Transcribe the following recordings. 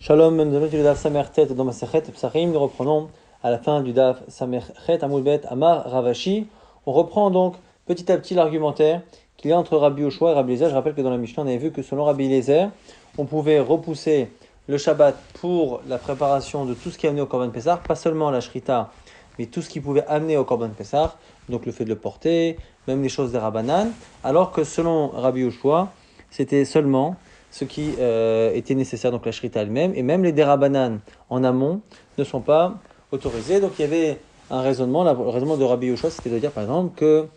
Shalom, nous allons du Daf Samertet dans Masechet Psachim. Nous reprenons à la fin du Daf Samertet Amud Bet Amar Ravashi. On reprend donc petit à petit l'argumentaire qu'il y a entre Rabbi Yoshua et Rabbi Eliezer. Je rappelle que dans la Mishnah, on avait vu que selon Rabbi Eliezer, on pouvait repousser le Shabbat pour la préparation de tout ce qui est amené au Korban Pessah, pas seulement la Shrita, mais tout ce qui pouvait amener au Korban Pessah, donc le fait de le porter, même les choses des Rabbanan, alors que selon Rabbi Yoshua, c'était seulement ce qui était nécessaire, donc la shrita elle-même, et même les dérabanan en amont ne sont pas autorisés. Donc il y avait un raisonnement, le raisonnement de Rabbi Yoshua, c'était de dire par exemple que,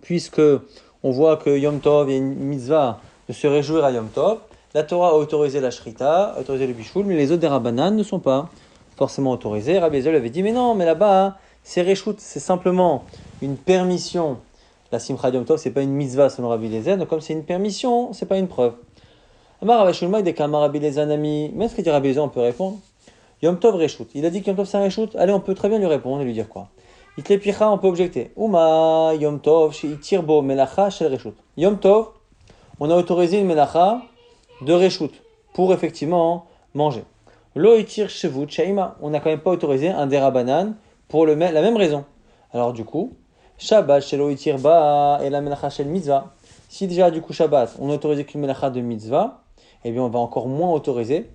puisque on voit que Yom Tov, il y a une mitzvah de se réjouir à Yom Tov, la Torah a autorisé la shrita, a autorisé le bichoul, mais les autres dérabanan ne sont pas forcément autorisés. Rabbi Eliezer avait dit, mais non, mais là-bas, c'est réchout, c'est simplement une permission. La simcha Yom Tov, c'est pas une mitzvah selon Rabbi Eliezer, donc comme c'est une permission, c'est pas une preuve. Amar Ravashulma, il déclare Rabbi Eliezer Nami. Mais est-ce que dit Rabbi Eliezer, on peut répondre Yom Tov Reshout. Il a dit que Yom Tov c'est un Reshout. Allez, on peut très bien lui répondre et lui dire quoi Itle Picha, on peut objecter. Uma Yom Tov, Shi'itir Bo Melacha Shel Reshout. Yom Tov, on a autorisé une Melacha de Reshout pour effectivement manger. Lo Itir Shevut Shaima, on n'a quand même pas autorisé un Derabanan pour la même raison. Alors du coup, Shabbat Shelo Itir Ba et la Melacha Shel Mitzvah. Si déjà du coup Shabbat, on a autorisé qu'une Melacha de Mitzvah, eh bien on va encore moins autoriser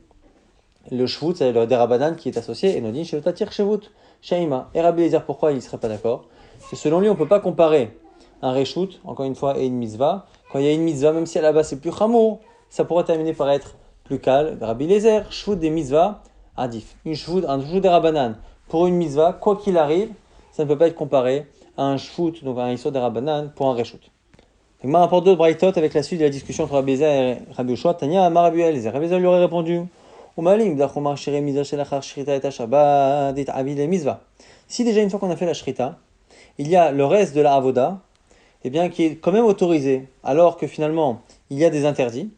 le shvut, c'est le derabanan qui est associé, et nous dit chez le tatir shvut, shaima. Et Rabbi Eliezer, pourquoi il ne serait pas d'accord? Parce que selon lui, on ne peut pas comparer un reshut, encore une fois, et une mitzvah. Quand il y a une mitzvah, même si à la base c'est plus chamour, ça pourrait terminer par être plus calme. Rabbi Eliezer, shvut des mitzvahs, adif. Un shvut derabanan pour une mitzvah, quoi qu'il arrive, ça ne peut pas être comparé à un shvut, donc un issur derabanan pour un reshut. Donc, ma rapporte d'autres braïtot avec la suite de la discussion entre Rabbi Eliezer et Rabbi Yoshua. Tania Amar Rabbi Eliezer. Rabbi Eliezer lui aurait répondu si déjà une fois qu'on a fait la shrita, il y a le reste de la avoda, eh bien, qui est quand même autorisé, alors que finalement il y a des interdits,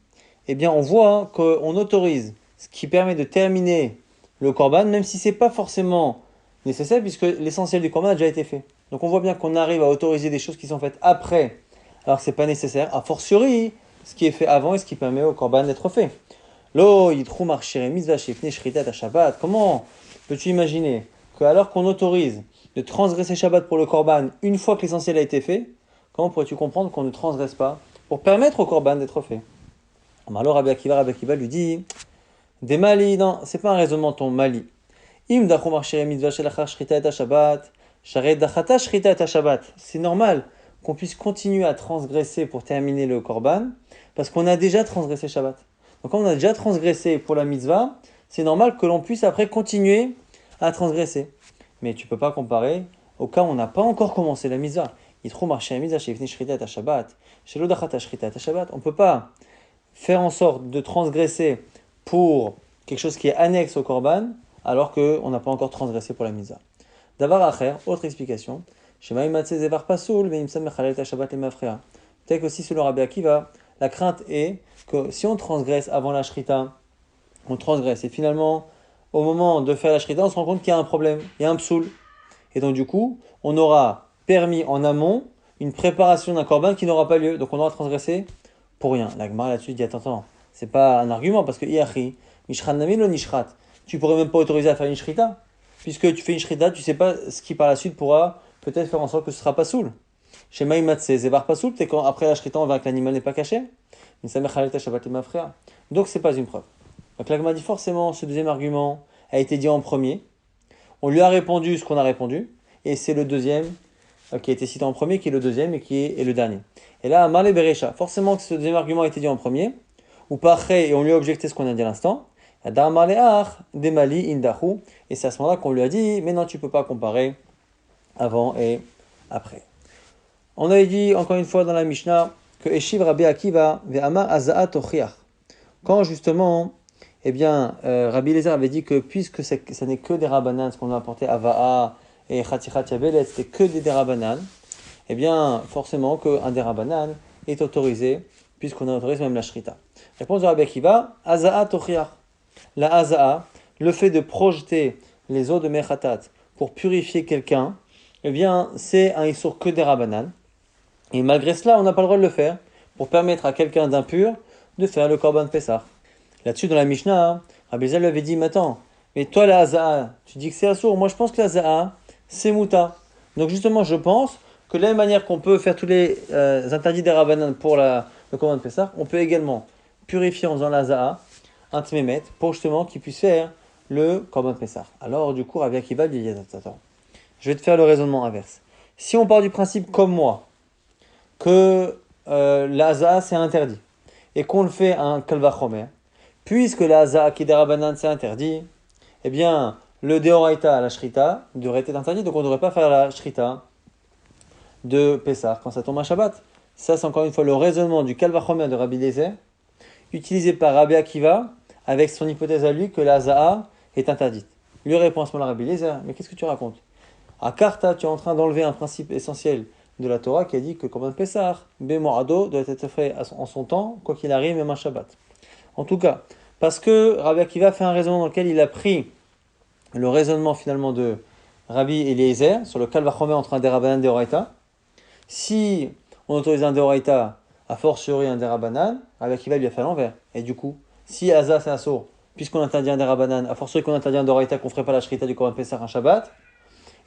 eh bien on voit qu'on autorise ce qui permet de terminer le korban, même si c'est pas forcément nécessaire, puisque l'essentiel du korban a déjà été fait. Donc on voit bien qu'on arrive à autoriser des choses qui sont faites après, alors que c'est pas nécessaire, a fortiori ce qui est fait avant et ce qui permet au korban d'être fait. Lo yitru marchire mitzvah shefne shritat à Shabbat. Comment peux-tu imaginer que alors qu'on autorise de transgresser Shabbat pour le korban une fois que l'essentiel a été fait, comment pourrais-tu comprendre qu'on ne transgresse pas pour permettre au korban d'être fait? Alors Rabbi Akiva lui dit des mali, non, c'est pas un raisonnement ton mali. Im dachru marchire mitzvah shelachar shritat à Shabbat, sharet dachata shritat à Shabbat. C'est normal qu'on puisse continuer à transgresser pour terminer le korban parce qu'on a déjà transgressé Shabbat. Donc quand on a déjà transgressé pour la mitzvah, c'est normal que l'on puisse après continuer à transgresser. Mais tu ne peux pas comparer au cas où on n'a pas encore commencé la mitzvah. On ne peut pas faire en sorte de transgresser pour quelque chose qui est annexe au korban, alors qu'on n'a pas encore transgressé pour la mitzvah. Davar acher, autre explication. Peut-être qu'aussi selon Rabbi Akiva, la crainte est que si on transgresse avant la shrita, on transgresse. Et finalement, au moment de faire la shrita, on se rend compte qu'il y a un problème, il y a un psoul. Et donc du coup, on aura permis en amont une préparation d'un korban qui n'aura pas lieu. Donc on aura transgressé pour rien. La Gemara là-dessus dit, attends, c'est pas un argument, parce que iachi, mishran nami lo nishrat. Tu pourrais même pas autoriser à faire une shrita. Puisque tu fais une shrita, tu sais pas ce qui par la suite pourra peut-être faire en sorte que ce sera pas soul. Chez Maïmatse, Zévar pas soul, quand après la shrita, on verra que l'animal n'est pas caché. Donc c'est pas une preuve. Donc la Gemara dit forcément ce deuxième argument a été dit en premier. On lui a répondu ce qu'on a répondu, et c'est le deuxième qui a été cité en premier, qui est le deuxième et qui est le dernier. Et là, Marle Berecha, forcément que ce deuxième argument a été dit en premier, ou par et on lui a objecté ce qu'on a dit à l'instant. Et c'est à ce moment-là qu'on lui a dit, mais non, tu peux pas comparer avant et après. On avait dit encore une fois dans la Mishnah que Eshiv Rabbi Akiva ve'ama azaa tochiach. Quand justement, Rabbi Eliezer avait dit que puisque ça n'est que des rabbanan, ce qu'on a apporté Ava'a et Chatichat Yabelet, c'était que des rabbanan, forcément qu'un des rabbanan est autorisé, puisqu'on a autorisé même la shrita. Réponse de Rabbi Akiva, azaa tochiach. La azaa, le fait de projeter les eaux de Mechatat pour purifier quelqu'un, c'est un issur que des rabbanan. Et malgré cela, on n'a pas le droit de le faire pour permettre à quelqu'un d'impur de faire le korban Pessah. Là-dessus, dans la Mishnah, Rabbi Eliezer lui avait dit, mais attends, mais toi la Haza'a, tu dis que c'est assour. Moi je pense que la Haza'a, c'est mouta. Donc justement, je pense que de la même manière qu'on peut faire tous les interdits des Rabbanan pour le Korban de Pessah, on peut également purifier en faisant la Haza'a un tmémet pour justement qu'il puisse faire le Korban de Pessah. Alors du coup, Rabbi Akiva lui dit, attends, je vais te faire le raisonnement inverse. Si on part du principe comme moi, que la Haza'a c'est interdit, et qu'on le fait un Kalvachomer, puisque la Haza'a qui est des Rabbanan c'est interdit, eh bien, le Deoraita, la Shrita, devrait être interdit, donc on ne devrait pas faire la Shrita de Pessah quand ça tombe à Shabbat. Ça, c'est encore une fois le raisonnement du Kalvachomer de Rabbi Eliezer, utilisé par Rabbi Akiva, avec son hypothèse à lui que la Haza'a est interdite. Lui répond à ce moment-là Rabbi Eliezer, mais qu'est-ce que tu racontes? À Karta, tu es en train d'enlever un principe essentiel de la Torah qui a dit que le Korban Pessah, Bemorado, doit être fait en son temps, quoi qu'il arrive, même un Shabbat. En tout cas, parce que Rabbi Akiva fait un raisonnement dans lequel il a pris le raisonnement finalement de Rabbi Eliezer sur le Kalvachomer entre un Derabanan et un Deoraita. Si on autorise un Deoraita, a fortiori un Derabanan, Rabbi Akiva lui a fait à l'envers. Et du coup, si Haza c'est assour, puisqu'on interdit un Derabanan, a fortiori qu'on interdit un Deoraita, qu'on ne ferait pas la Shrita du Korban Pessah un Shabbat.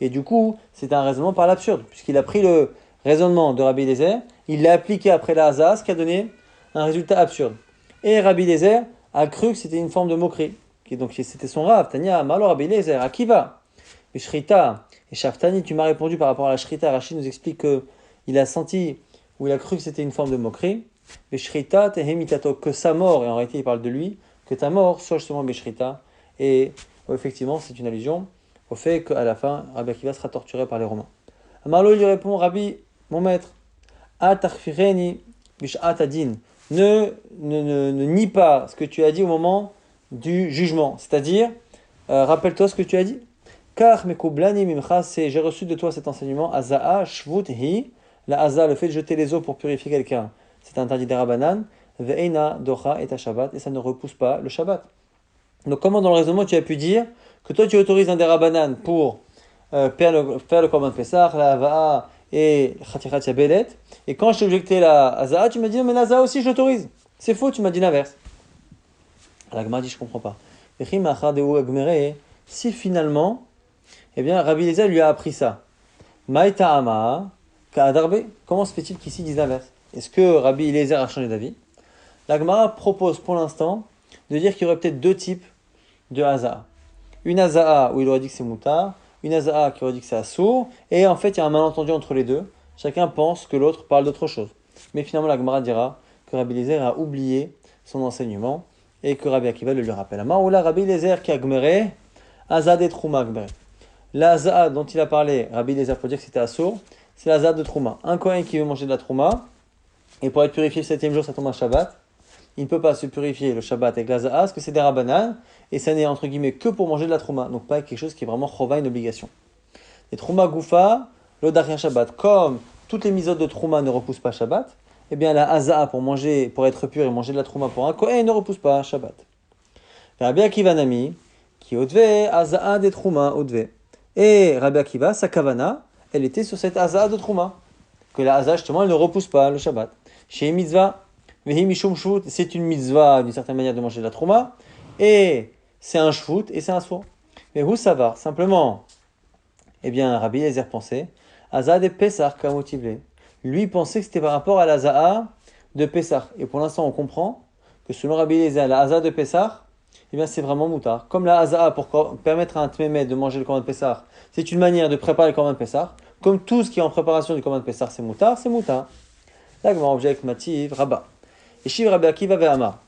Et du coup, c'est un raisonnement par l'absurde, puisqu'il a pris le raisonnement de Rabbi Eliezer, il l'a appliqué après la Haza, ce qui a donné un résultat absurde. Et Rabbi Eliezer a cru que c'était une forme de moquerie. Donc c'était son Rav, Tania, Malo Rabbi Eliezer, Akiva, Shrita, et Shaftani, tu m'as répondu par rapport à la Shrita, Rachid nous explique qu'il a senti, ou il a cru que c'était une forme de moquerie, Shrita, Tehemitato, que sa mort, et en réalité il parle de lui, que ta mort soit justement Beshrita, et effectivement c'est une allusion au fait qu'à la fin, Rabbi Akiva sera torturé par les Romains. Amarlo lui répond, Rabbi, mon maître, Atarfireni Bishatadin, ne nie pas ce que tu as dit au moment du jugement, c'est-à-dire, rappelle-toi ce que tu as dit. Car mekublani mimcha, c'est j'ai reçu de toi cet enseignement, Aza'a shvut hi, la Haza, le fait de jeter les eaux pour purifier quelqu'un, c'est interdit des Rabbanan, ve'eina docha et ta Shabbat, et ça ne repousse pas le Shabbat. Donc comment dans le raisonnement tu as pu dire que toi tu autorises un Derabanan pour faire le Korban Pessah, la Hava'a et Khatichat Yabelet, et quand je t'ai objecté la Haza'a, tu m'as dit non mais la Haza'a aussi je l'autorise. C'est faux, tu m'as dit l'inverse. La Gemara dit je comprends pas. Si finalement, eh bien Rabbi Eliezer lui a appris ça. Maïta Ama Ka'adarbe, comment se fait-il qu'ici il dise l'inverse? Est-ce que Rabbi Eliezer a changé d'avis? La Gemara propose pour l'instant de dire qu'il y aurait peut-être deux types de Haza'a. Une Haza'a où il aurait dit que c'est Moutar, une Haza'a qui aurait dit que c'est Assour, et en fait il y a un malentendu entre les deux. Chacun pense que l'autre parle d'autre chose. Mais finalement la Gemara dira que Rabbi Eliezer a oublié son enseignement et que Rabbi Akiva le lui rappelle. Amaoula Rabbi Eliezer qui a gmeré, Haza'a de Trouma gmeré. La Haza'a dont il a parlé, Rabbi Eliezer pour dire que c'était Assour, c'est la Haza'a de Trouma. Un Kohen qui veut manger de la Trouma, et pour être purifié le 7e jour, ça tombe un Shabbat. Il ne peut pas se purifier le Shabbat avec la Haza'a, parce que c'est des Rabbanan, et ça n'est entre guillemets que pour manger de la Trouma, donc pas quelque chose qui est vraiment Chova, une obligation. Les Trouma Goufa, l'Odarien Shabbat, comme toutes les misotes de Trouma ne repoussent pas Shabbat, eh bien la Haza'a pour être pur et manger de la Trouma pour un Kohen ne repousse pas Shabbat. Rabbi Akiva Nami, qui Odve, Haza'a des Trouma, Odve. Et Rabbi Akiva, sa kavana, elle était sur cette Haza'a de Trouma, que la Haza'a justement elle ne repousse pas le Shabbat. Chez mitzvah, c'est une mitzvah d'une certaine manière de manger de la trouma, et c'est un shvut et c'est un sour. Mais où ça va? Simplement, eh bien, Rabbi Eliezer pensait, Haza'a de Pessah kamotivle. Lui pensait que c'était par rapport à la Haza'a de Pessah. Et pour l'instant, on comprend que selon Rabbi Eliezer, la Haza'a de Pessah, eh bien, c'est vraiment moutard. Comme la Haza'a pour permettre à un tmémet de manger le Korban de Pessah, c'est une manière de préparer le Korban de Pessah. Comme tout ce qui est en préparation du Korban de Pessah, c'est moutard, c'est moutard. Là, comment objecte Mativ, Rabba. Et Shiv Rabbi Akiva ve'amar.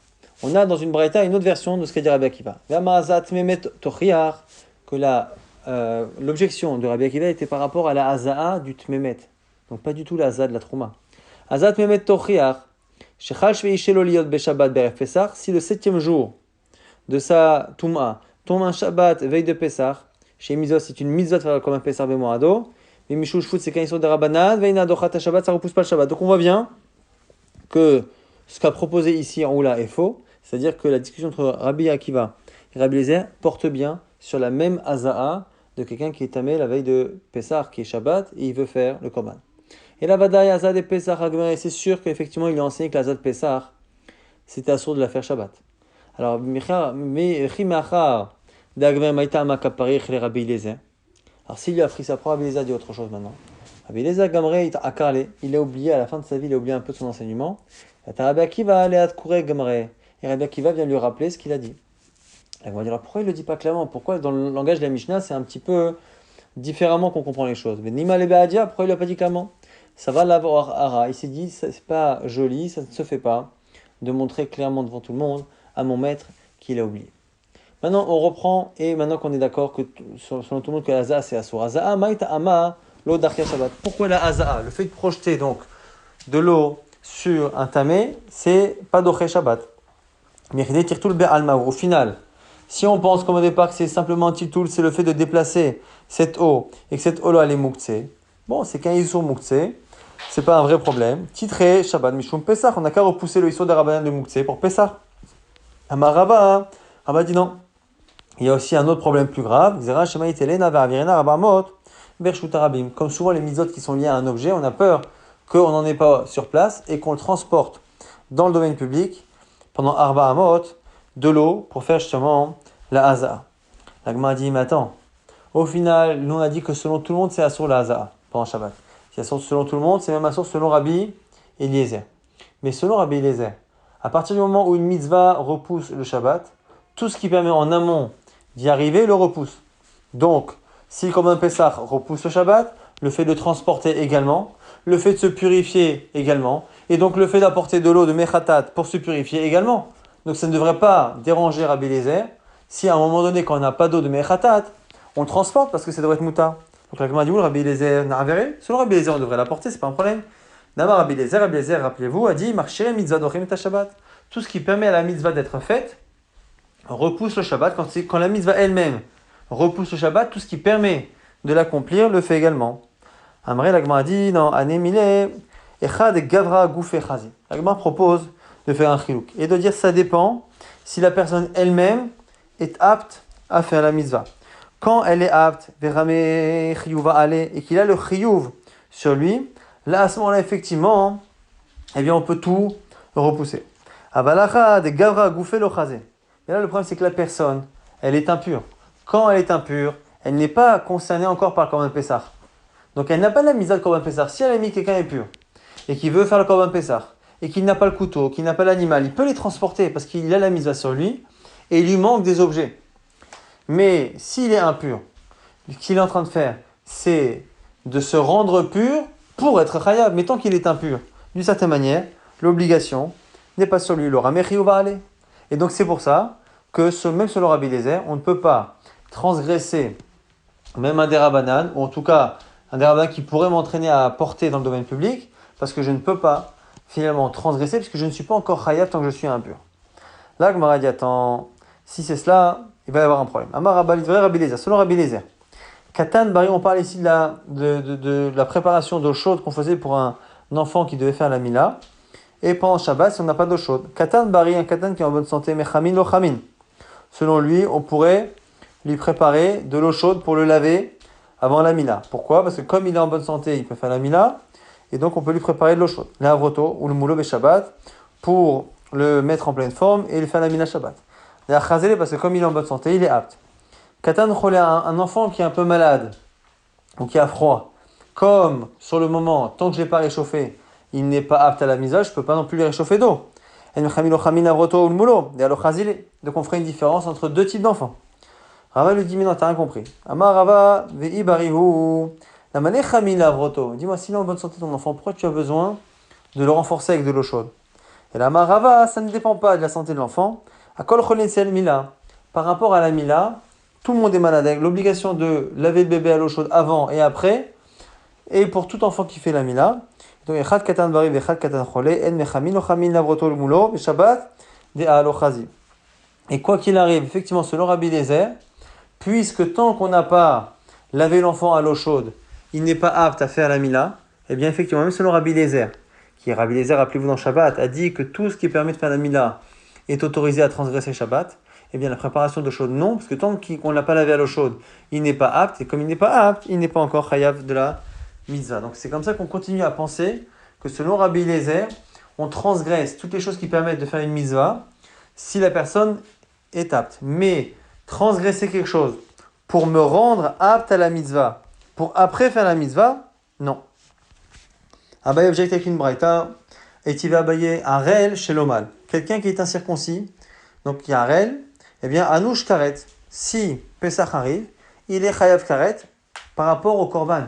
On a dans une braïta une autre version de ce qu'a dit Rabbi Akiva. Ve'amar azat memet tochiar, que l'objection de Rabbi Akiva était par rapport à la haza'a du tmemet. Donc pas du tout la haza'a de la trouma. Azat memet tochiar, shechal shveishelo liot beshabbat beref Pesach, si le 7e jour de sa touma tombe un Shabbat veille de Pesach, chez Mizos c'est une mitzvah de faire comme un Pesach bemoado, mais Mishou Shfut c'est quand ils sont des Rabbanan, veina dochat Shabbat, ça repousse pas le Shabbat. Donc on voit bien que ce qu'a proposé ici en Oula est faux, c'est-à-dire que la discussion entre Rabbi Akiva et Rabbi Eliezer porte bien sur la même Haza'a de quelqu'un qui est tamé la veille de Pessah, qui est Shabbat, et il veut faire le Korban. Et la Vadaï Haza'a de Pessah, c'est sûr qu'effectivement il lui a enseigné que la Haza'a de Pessah, c'était assourd de la faire Shabbat. Alors, alors, s'il lui a pris sa propre, Rabbi Eliezer dit autre chose maintenant. Rabbi Eliezer Gamre, il a oublié, à la fin de sa vie, il a oublié un peu de son enseignement. Et Rabbi Akiva vient lui rappeler ce qu'il a dit. Et on va dire, pourquoi il ne le dit pas clairement? Pourquoi dans le langage de la Mishnah, c'est un petit peu différemment qu'on comprend les choses? Mais Nima Lebeadia, pourquoi il ne l'a pas dit clairement? Ça va l'avoir ara. Il s'est dit, c'est pas joli, ça ne se fait pas de montrer clairement devant tout le monde à mon maître qu'il a oublié. Maintenant, on reprend, et maintenant qu'on est d'accord que selon tout le monde que la Haza'a c'est Assour. Haza'a maïta ama l'eau d'Arkia Shabbat. Pourquoi la Haza'a? Le fait de projeter donc de l'eau sur un tamé, c'est pas d'Oché Shabbat. Mais tirtul be'alma. Au final, si on pense comme au départ que c'est simplement un titul, c'est le fait de déplacer cette eau et que cette eau-là elle est mouktsé. Bon, c'est qu'un issour mouktsé, c'est pas un vrai problème. Titré Shabbat Mishum Pesach, on n'a qu'à repousser le issour d'Arabanan de mouktsé pour Pesach. Amaraba, Rabba dit non. Il y a aussi un autre problème plus grave. Comme souvent les mitzvot qui sont liés à un objet, on a peur qu'on n'en ait pas sur place et qu'on le transporte dans le domaine public pendant Arba Amot de l'eau pour faire justement la Haza'a. La Gemara dit, mais attends, au final, nous on a dit que selon tout le monde c'est Assour la Haza'a pendant Shabbat. Si Assour selon tout le monde, c'est même Assour selon Rabbi Eliezer. Mais selon Rabbi Eliezer, à partir du moment où une mitzvah repousse le Shabbat, tout ce qui permet en amont d'y arriver le repousse. Donc, si le Korban Pessah repousse le Shabbat, le fait de transporter également, le fait de se purifier également, et donc le fait d'apporter de l'eau de Mechatat pour se purifier également. Donc ça ne devrait pas déranger Rabbi Eliezer si à un moment donné, quand on n'a pas d'eau de Mechatat, on le transporte parce que ça devrait être mouta. Donc la Gemara dit, Rabbi Eliezer n'a avéré. Selon Rabbi Eliezer, on devrait l'apporter, c'est pas un problème. D'abord Rabbi Eliezer, rappelez-vous, a dit, marchez mitzvah dochem et Shabbat. Tout ce qui permet à la mitzvah d'être faite, repousse le Shabbat. Quand la mitzvah elle-même repousse le Shabbat, tout ce qui permet de l'accomplir le fait également. Amré, la Gemara dit, non, anémile, echad gavra goufé chazi. La Gemara propose de faire un chilouk et de dire ça dépend si la personne elle-même est apte à faire la mitzvah. Quand elle est apte, verame chiyuva ale, et qu'il a le chiyuv sur lui, là à ce moment-là effectivement, eh bien on peut tout repousser. Avalacha de gavra goufé lo chazé. Et là le problème c'est que la personne, elle est impure. Quand elle est impure, elle n'est pas concernée encore par le Korban Pessah. Donc elle n'a pas la mitzvah de Korban Pessah. Si elle a mis quelqu'un impur et qui veut faire le Korban Pessah et qu'il n'a pas le couteau, qu'il n'a pas l'animal, il peut les transporter parce qu'il a la mitzvah sur lui et il lui manque des objets. Mais s'il est impur, ce qu'il est en train de faire, c'est de se rendre pur pour être chayav. Mais tant qu'il est impur, d'une certaine manière, l'obligation n'est pas sur lui. Le ramechiou va aller. Et donc c'est pour ça que même selon Rabbi Eliezer, on ne peut pas transgresser même un dérabanan, ou en tout cas un dérabanan qui pourrait m'entraîner à porter dans le domaine public, parce que je ne peux pas finalement transgresser, puisque je ne suis pas encore chayav tant que je suis impur. Là, Gemara dit, attends, si c'est cela, il va y avoir un problème. Amar Rabbi Eliezer, selon Rabbi Eliezer, Katan Bari, on parle ici de la préparation d'eau chaude qu'on faisait pour un enfant qui devait faire la mila, et pendant Shabbat, si on n'a pas d'eau chaude. Katan Bari, un Katan qui est en bonne santé, mais Chamin lo Chamin. Selon lui, on pourrait lui préparer de l'eau chaude pour le laver avant la mila. Pourquoi? Parce que comme il est en bonne santé, il peut faire la mila, et donc on peut lui préparer de l'eau chaude. L'avroto ou le moulo Shabbat pour le mettre en pleine forme et lui faire la mila Shabbat. L'achazélé parce que comme il est en bonne santé, il est apte. Katan cholé, un enfant qui est un peu malade ou qui a froid, comme sur le moment, tant que je ne l'ai pas réchauffé, il n'est pas apte à la misa, je ne peux pas non plus lui réchauffer d'eau. Donc on ferait une différence entre deux types d'enfants. Rava lui dit, mais non, t'as rien compris. Amar Rava ve'i barihu. La maneh chamin lavroto. Dis-moi, s'il est en bonne santé ton enfant, pourquoi tu as besoin de le renforcer avec de l'eau chaude? Et la Amar Rava, ça ne dépend pas de la santé de l'enfant. Akol cholin sel mila. Par rapport à la mila, tout le monde est malade avec l'obligation de laver le bébé à l'eau chaude avant et après. Et pour tout enfant qui fait la mila. Donc, echad katan bari vechad katan cholé, en mechamin lo chamin lavroto le moulo, et Shabbat, de alo chazi. Et quoi qu'il arrive, effectivement, selon Rabbi Eliezer, puisque tant qu'on n'a pas lavé l'enfant à l'eau chaude, il n'est pas apte à faire la mila, eh bien effectivement, même selon Rabbi Eliezer, qui Rabbi Eliezer, rappelez-vous dans Shabbat, a dit que tout ce qui permet de faire la mila est autorisé à transgresser Shabbat, eh bien la préparation d'eau chaude, non, parce que tant qu'on ne l'a pas lavé à l'eau chaude, il n'est pas apte, et comme il n'est pas apte, il n'est pas encore chayav de la mitzvah. Donc c'est comme ça qu'on continue à penser que selon Rabbi Eliezer, on transgresse toutes les choses qui permettent de faire une mitzvah, si la personne est apte. Mais transgresser quelque chose pour me rendre apte à la mitzvah, pour après faire la mitzvah, non. Abaye objecte avec une braïta, et tu vas abayer un réel chez l'omal. Quelqu'un qui est incirconcis, donc il y a un réel, eh bien, anouche karet. Si Pesach arrive, il est chayav karet par rapport au korban.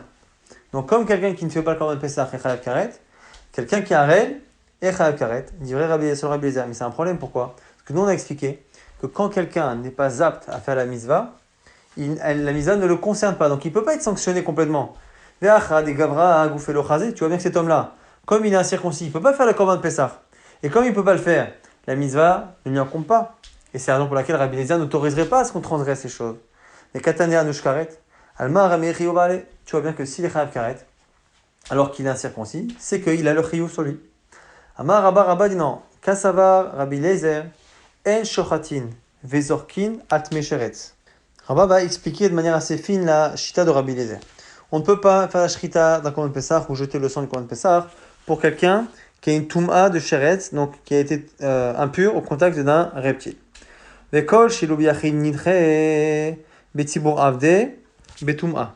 Donc, comme quelqu'un qui ne fait pas le korban Pesach est chayav karet, quelqu'un qui a un réel est chayav karet. Il dit vrai Rabbi Eliezer, mais c'est un problème, pourquoi? Parce que nous, on a expliqué que quand quelqu'un n'est pas apte à faire la mitzvah, la mitzvah ne le concerne pas. Donc, il ne peut pas être sanctionné complètement. Tu vois bien que cet homme-là, comme il est incirconcis, il ne peut pas faire le korban de Pessah. Et comme il ne peut pas le faire, la mitzvah ne lui incombe pas. Et c'est la raison pour laquelle Rabbi Eliezer n'autoriserait pas à ce qu'on transgresse ces choses. Mais Katane Anush Karet, Alma Rami Chiyuv, tu vois bien que s'il est Chayav Karet, alors qu'il est incirconcis, c'est qu'il a le Chiyuv sur lui. Amar Rabba dit non. Kassavar Rabbi Eliezer, En Shochatin, Vezorkin, Atmesheretz. Rabba va expliquer de manière assez fine la shita de Rabbi Eliezer. On ne peut pas faire la shrita d'un korban Pessah ou jeter le sang du korban Pessah pour quelqu'un qui a une toum'a de sheretz, donc qui a été impur au contact d'un reptile. Vekol shilu biyachid nidche betibur avde betum'a.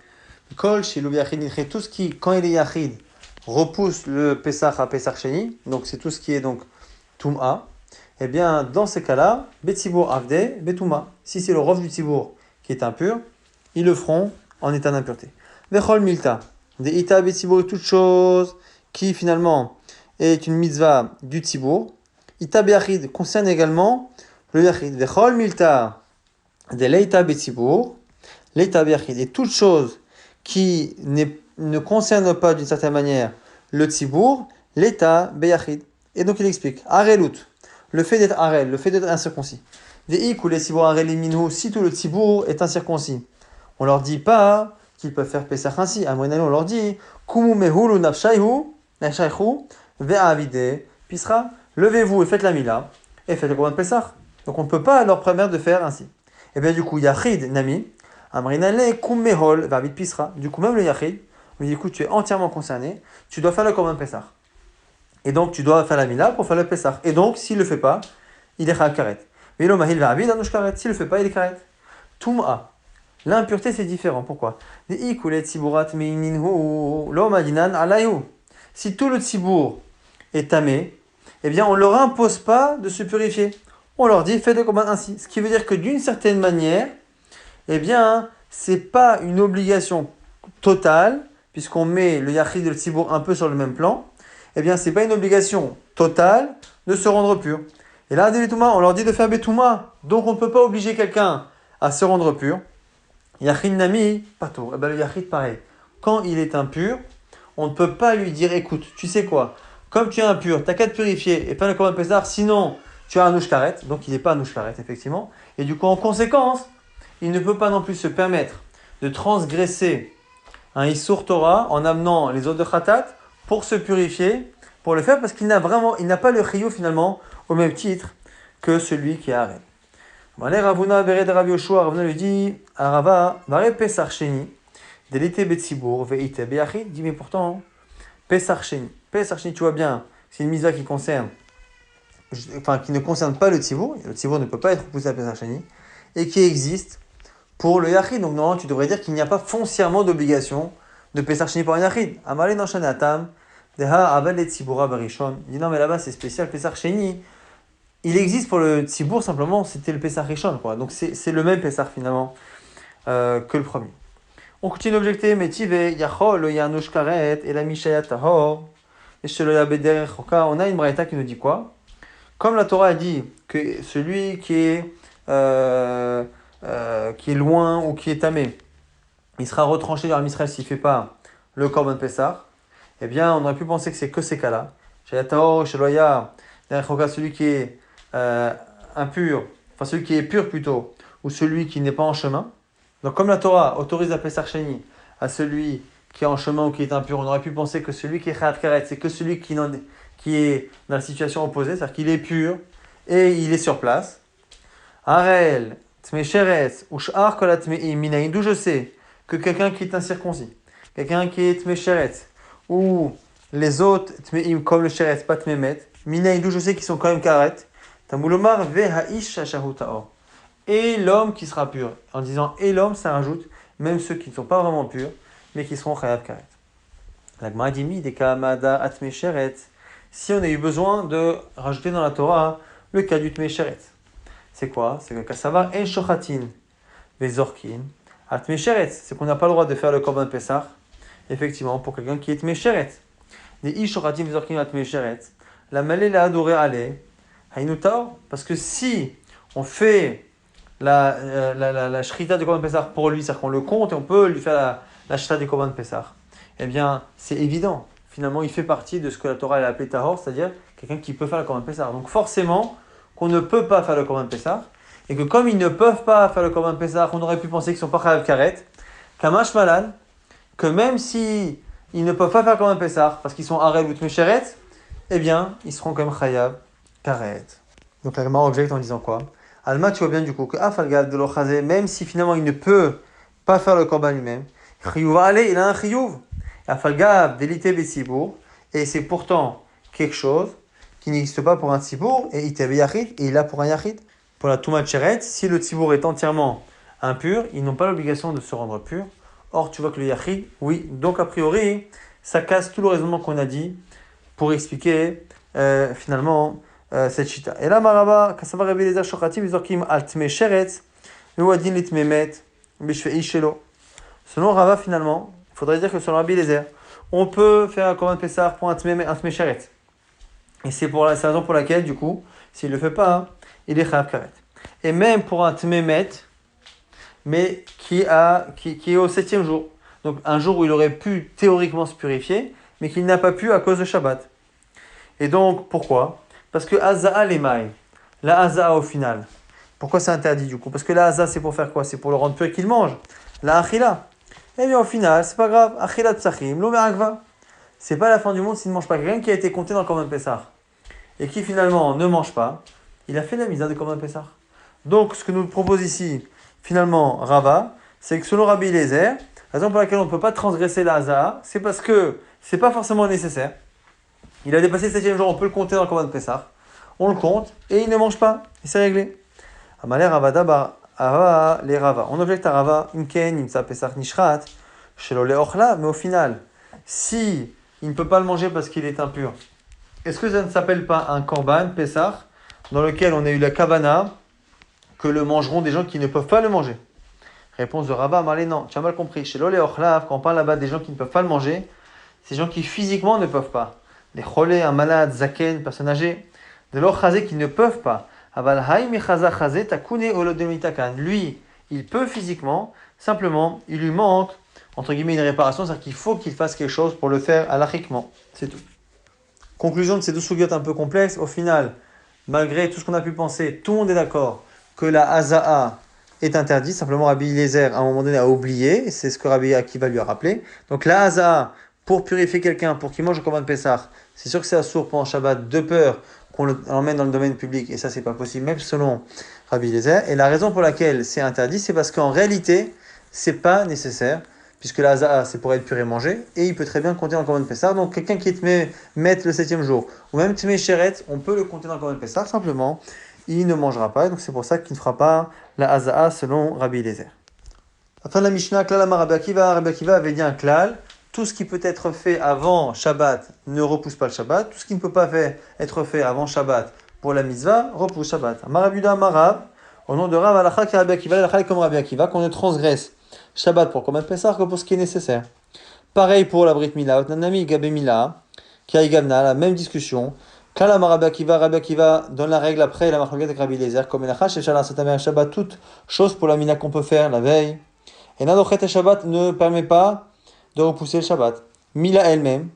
Kol shilu biyachid nidche, tout ce qui, quand il est yachid, repousse le Pessah à Pessah Sheni, donc c'est tout ce qui est donc toum'a. Eh bien, dans ces cas-là, betibur avde betum'a. Si c'est le rov du tibour qui est impur, ils le feront en état d'impureté. Vechol milta, des ita betibour, toute chose qui finalement est une mitzvah du tibour. Ita beyachid concerne également le yachid. Vechol milta, des leita betibour, leita beyachid, et toute chose qui ne concerne pas d'une certaine manière le tibour, leita beyachid. Et donc il explique, arelut, le fait d'être arel, le fait d'être incirconcis. Veik ou les tibour arel minhu, si tout le tibour est incirconcis. On leur dit pas qu'ils peuvent faire Pesach ainsi. À Moyen-Orient, on leur dit Kumu mehulu nafshayhu ve'avide pisra. Levez-vous et faites la mila et faites le korban de Pesach. Donc on ne peut pas leur permettre de faire ainsi. Et bien du coup, Yachid Nami, Amrinale kum mehol ve'avide pisra. Du coup, même le Yachid, on lui dit écoute, tu es entièrement concerné, tu dois faire le korban de Pesach. Et donc tu dois faire la mila pour faire le Pesach. Et donc, s'il ne le fait pas, il est chayav karet. Velo mahil ve'avide anush karet. S'il ne le fait pas, il est karet. Tum'a. L'impureté, c'est différent. Pourquoi? Si tout le tzibour est tamé, eh bien, on ne leur impose pas de se purifier. On leur dit, faites le korban ainsi. Ce qui veut dire que d'une certaine manière, eh bien, c'est pas une obligation totale, puisqu'on met le yachid et le tzibour un peu sur le même plan. Eh bien, c'est pas une obligation totale de se rendre pur. Et là, on leur dit de faire betouma. Donc, on ne peut pas obliger quelqu'un à se rendre pur. Yachid nami, pato. Le yachid, pareil. Quand il est impur, on ne peut pas lui dire, écoute, tu sais quoi, comme tu es impur, tu n'as qu'à te purifier et faire le korban Pessah, sinon tu as un nouche karet. Donc il n'est pas un nouche karet, effectivement. Et du coup, en conséquence, il ne peut pas non plus se permettre de transgresser un Issur Torah en amenant les autres de Khatat pour se purifier, pour le faire, parce qu'il n'a pas le chiyuv finalement au même titre que celui qui est arrêt. Ravuna vered Rabbi Yoshua, Ravuna lui dit à Rava, Vare Pesach Sheni, Delite Betsibour, Veite Beyachid, dit mais pourtant, Pesach Sheni, tu vois bien, c'est une mitzvah qui ne concerne pas le Tzibour ne peut pas être repoussé à Pesach Sheni, et qui existe pour le Yachid. Donc normalement, tu devrais dire qu'il n'y a pas foncièrement d'obligation de Pesach Sheni pour un Yachid. Amalé dans Shanatam, Deha Aval et Tziboura Barishon, il dit non mais là-bas c'est spécial, Pesach Sheni, il existe pour le Tzibour, simplement, c'était le Pesach Rishon, quoi. Donc c'est le même Pesach finalement que le premier. On continue d'objecter, mais Tive, Yachol, Yanush Karet, et la Mishaya Tahor, et Sheloya Beder Choka. On a une braïta qui nous dit quoi? Comme la Torah a dit que celui qui est loin ou qui est tamé, il sera retranché dans l'Israël s'il ne fait pas le Korban Pesach, eh bien, on aurait pu penser que c'est que ces cas-là. Shaya Tahor, Sheloya Beder Choka, celui qui est impur, enfin celui qui est pur plutôt, ou celui qui n'est pas en chemin. Donc comme la Torah autorise la Pesach Sheni à celui qui est en chemin ou qui est impur, on aurait pu penser que celui qui est chayav karet, c'est que celui qui est dans la situation opposée, c'est-à-dire qu'il est pur et il est sur place. Arel, tmesheretz, ou sh'ar kol atmeim minayin, d'où je sais que quelqu'un qui est incirconcis, quelqu'un qui est tmesheretz, ou les autres tmeim comme le sheretz, pas tmemet, minayin, d'où je sais qu'ils sont quand même karet, Tamulomar ve ha'ish shashahu ta'or. Et l'homme qui sera pur. En disant et l'homme, ça rajoute même ceux qui ne sont pas vraiment purs, mais qui seront chayav karet. La Gemara dit mi de kamada atme sheret. Si on a eu besoin de rajouter dans la Torah le cas du tme sheret. C'est quoi? C'est que kassavar en shochatin vezorkin atme sheret. C'est qu'on n'a pas le droit de faire le korban pesach. Effectivement, pour quelqu'un qui est tme sheret. Des ish shochatin vezorkin atme sheret. La malé la adoré ale. Haïnoutaor. Parce que si on fait la shrita du korban pesach pour lui, c'est-à-dire qu'on le compte et on peut lui faire la shrita du korban pesach, eh bien, c'est évident. Finalement, il fait partie de ce que la Torah a appelé tahor, c'est-à-dire quelqu'un qui peut faire le korban pesach. Donc forcément, qu'on ne peut pas faire le korban pesach, et que comme ils ne peuvent pas faire le korban pesach, on aurait pu penser qu'ils sont pas chayav karet, kamash malad, que même si ils ne peuvent pas faire le korban pesach parce qu'ils sont harel ou tmesheret, eh bien, ils seront quand même chayav karet. Donc la Gemara objecte en disant quoi? Alma, tu vois bien du coup que Afalgav de l'Ochazé, même si finalement il ne peut pas faire le korban lui-même, Chiyuva ale, il a un chiyuv. Afalgav d'élite besibour, et c'est pourtant quelque chose qui n'existe pas pour un tzibour, et itebe yachid, et il a pour un yachid. Pour la Touma Tcheret, si le tzibour est entièrement impur, ils n'ont pas l'obligation de se rendre pur. Or, tu vois que le yachid, oui. Donc a priori, ça casse tout le raisonnement qu'on a dit pour expliquer finalement cette chita. Et là, Maraba, Kassava Rabbi Eliezer Shochatim, Zorkim al Tme Sheretz, Mewadin Litmemet, Bishvei Shelo. Selon Rava, finalement, il faudrait dire que selon Rabbi Eliezer, on peut faire un korban Pessah pour un Tme Sheretz. Et c'est la raison pour laquelle, du coup, s'il ne le fait pas, il est chayav karet. Et même pour un Tmemet, mais qui est au 7e jour. Donc un jour où il aurait pu théoriquement se purifier, mais qu'il n'a pas pu à cause de Shabbat. Et donc, pourquoi? Parce que Haza'a l'emaï, la Haza'a au final. Pourquoi c'est interdit du coup? Parce que la Haza'a c'est pour faire quoi? C'est pour le rendre pur et qu'il mange. La Achila. Eh bien au final, c'est pas grave. Achila Psachim, lo me'akva. C'est pas la fin du monde s'il ne mange pas. Quelqu'un qui a été compté dans le Korban Pessah et qui finalement ne mange pas, il a fait la misa de Korban Pessah. Donc ce que nous propose ici, finalement, Rava, c'est que selon Rabbi Eliezer, la raison pour laquelle on ne peut pas transgresser la Haza'a, c'est parce que c'est pas forcément nécessaire. Il a dépassé le 7e jour, on peut le compter dans le Korban Pessah. On le compte et il ne mange pas. Et c'est réglé. Amalé Ravada bar Ava les Rava. On objecte à Rava, Imken, Imsa Pesach Nishrat, Shelo le Ochla, mais au final, si il ne peut pas le manger parce qu'il est impur, est-ce que ça ne s'appelle pas un Korban Pessah dans lequel on a eu la Kavana que le mangeront des gens qui ne peuvent pas le manger? Réponse de Rava, Amalé, non, tu as mal compris. Shelo le Ochla, quand on parle là-bas des gens qui ne peuvent pas le manger, c'est des gens qui physiquement ne peuvent pas. Les cholés, un malade, zaken, personne âgée, de l'ochazé qui ne peuvent pas. Lui, il peut physiquement, simplement, il lui manque, entre guillemets, une réparation, c'est-à-dire qu'il faut qu'il fasse quelque chose pour le faire halachiquement. C'est tout. Conclusion de ces deux sougiotes un peu complexes, au final, malgré tout ce qu'on a pu penser, tout le monde est d'accord que la haza'a est interdite, simplement Rabbi Eliezer, à un moment donné, a oublié, et c'est ce que Rabbi Akiva lui a rappelé. Donc la haza'a, pour purifier quelqu'un, pour qu'il mange le korban Pessah, c'est sûr que c'est assourd pendant Shabbat, de peur qu'on l'emmène dans le domaine public, et ça c'est pas possible, même selon Rabbi Eliezer. Et la raison pour laquelle c'est interdit, c'est parce qu'en réalité, c'est pas nécessaire, puisque la haza'a c'est pour être pur et manger, et il peut très bien compter dans le korban Pessah. Donc quelqu'un qui te met le 7e jour, ou même te met Sheret, on peut le compter dans le korban Pessah, simplement, il ne mangera pas, et donc c'est pour ça qu'il ne fera pas la haza'a selon Rabbi Eliezer. À la fin de la Mishnah, Klal Amar Rabbi Akiva avait dit un klal. Tout ce qui peut être fait avant Shabbat ne repousse pas le Shabbat. Tout ce qui ne peut pas être fait avant Shabbat pour la mitzvah repousse Shabbat. Amarabuda Amarav, au nom de Rav Alacha qui Rabbi Akiva, Alacha comme Rabbi Akiva, qu'on ne transgresse Shabbat pour Korban Pessah que pour ce qui est nécessaire. Pareil pour la Brit Mila, Otnanami Gabe Mila, qui a Gavna, la même discussion. Kalam Rabbi Akiva donne la règle après la Machlokes avec Rabbi Eliezer, comme Elacha, chez Shalach Satamer Shabbat, toute chose pour la Mina qu'on peut faire la veille. Et Nadochet Shabbat ne permet pas de repousser le Shabbat. Mila elle-même,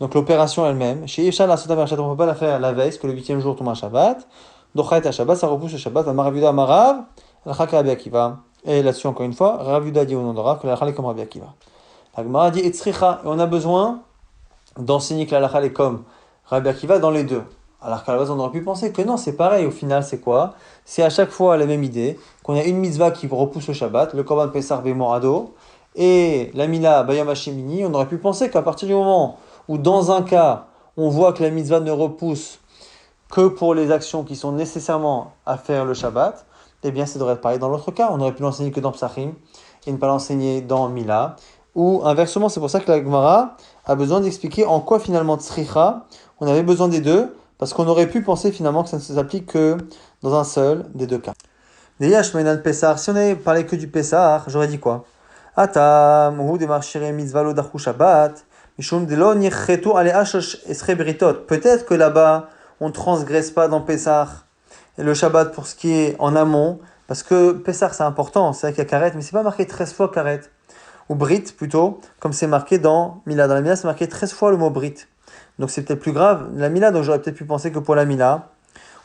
donc l'opération elle-même, chez Isha la Sota Merchat, on ne peut pas la faire la veille, parce que le 8e jour tombe un Shabbat. Dochait à Shabbat, ça repousse le Shabbat. Maravuda Marav, la Chaka Rabbi Akiva. Et là-dessus, encore une fois, Ravuda dit au nom de Rav que la Chale est comme Rabbi Akiva. La Gemara dit Etzricha, et on a besoin d'enseigner que la Chale est comme Rabbi Akiva dans les deux. Alors qu'à la base, on aurait pu penser que non, c'est pareil. Au final, c'est quoi? C'est à chaque fois la même idée, qu'on a une mitzvah qui repousse le Shabbat, le Korban Pessah Bemorado, et la Mila Bayam Hashemini. On aurait pu penser qu'à partir du moment où, dans un cas, on voit que la mitzvah ne repousse que pour les actions qui sont nécessairement à faire le Shabbat, eh bien, ça devrait être pareil dans l'autre cas. On aurait pu l'enseigner que dans Psachim et ne pas l'enseigner dans Mila. Ou inversement, c'est pour ça que la Gemara a besoin d'expliquer en quoi finalement Tzricha, on avait besoin des deux, parce qu'on aurait pu penser finalement que ça ne s'applique que dans un seul des deux cas. Deyash Menan Pessar, si on avait parlé que du Pessar, j'aurais dit quoi? Atam, ou de marchire mitzvah lo dachu Shabbat, mishum de lo nirchetu ale ashosh esre britot. Peut-être que là-bas, on ne transgresse pas dans Pessar et le Shabbat pour ce qui est en amont, parce que Pessar c'est important, c'est vrai qu'il y a Karet, mais c'est pas marqué 13 fois Karet. Ou Brit plutôt, comme c'est marqué dans Mila. Dans la Mila, c'est marqué 13 fois le mot Brit. Donc c'est peut-être plus grave la Mila, donc j'aurais peut-être pu penser que pour la Mila,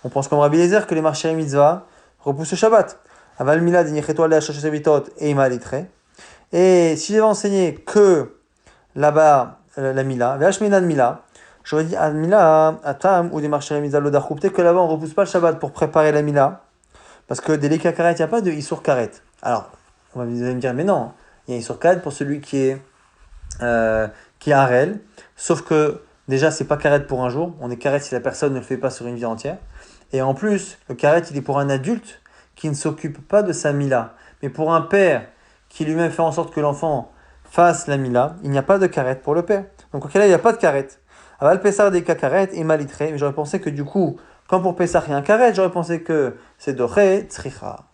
on pense comme Rabbi Eliezer que les marchés mitzvah repoussent le Shabbat. Aval Mila d'Inicheto ale Ashoshevitot et Imalitre. Et si j'avais enseigné que là-bas la Mila, Vashmenan Mila, j'aurais dit à Mila, Atam ou des marchés mitzvah l'odachou. Peut-être que là-bas on repousse pas le Shabbat pour préparer la Mila, parce que des Leka Karet, il n'y a pas de Isur Karet. Alors, vous allez me dire, mais non. Il y a Isur Karet pour celui qui est Harel, sauf que déjà c'est pas Karet pour un jour, on est Karet si la personne ne le fait pas sur une vie entière, et en plus le Karet il est pour un adulte qui ne s'occupe pas de sa Mila, mais pour un père qui lui-même fait en sorte que l'enfant fasse la Mila, il n'y a pas de Karet pour le père, donc auquel cas il n'y a pas de Karet. Aval Pessar des Karet et Malitre, mais j'aurais pensé que du coup, quand pour Pessar il y a un Karet, j'aurais pensé que c'est Doré Tzricha.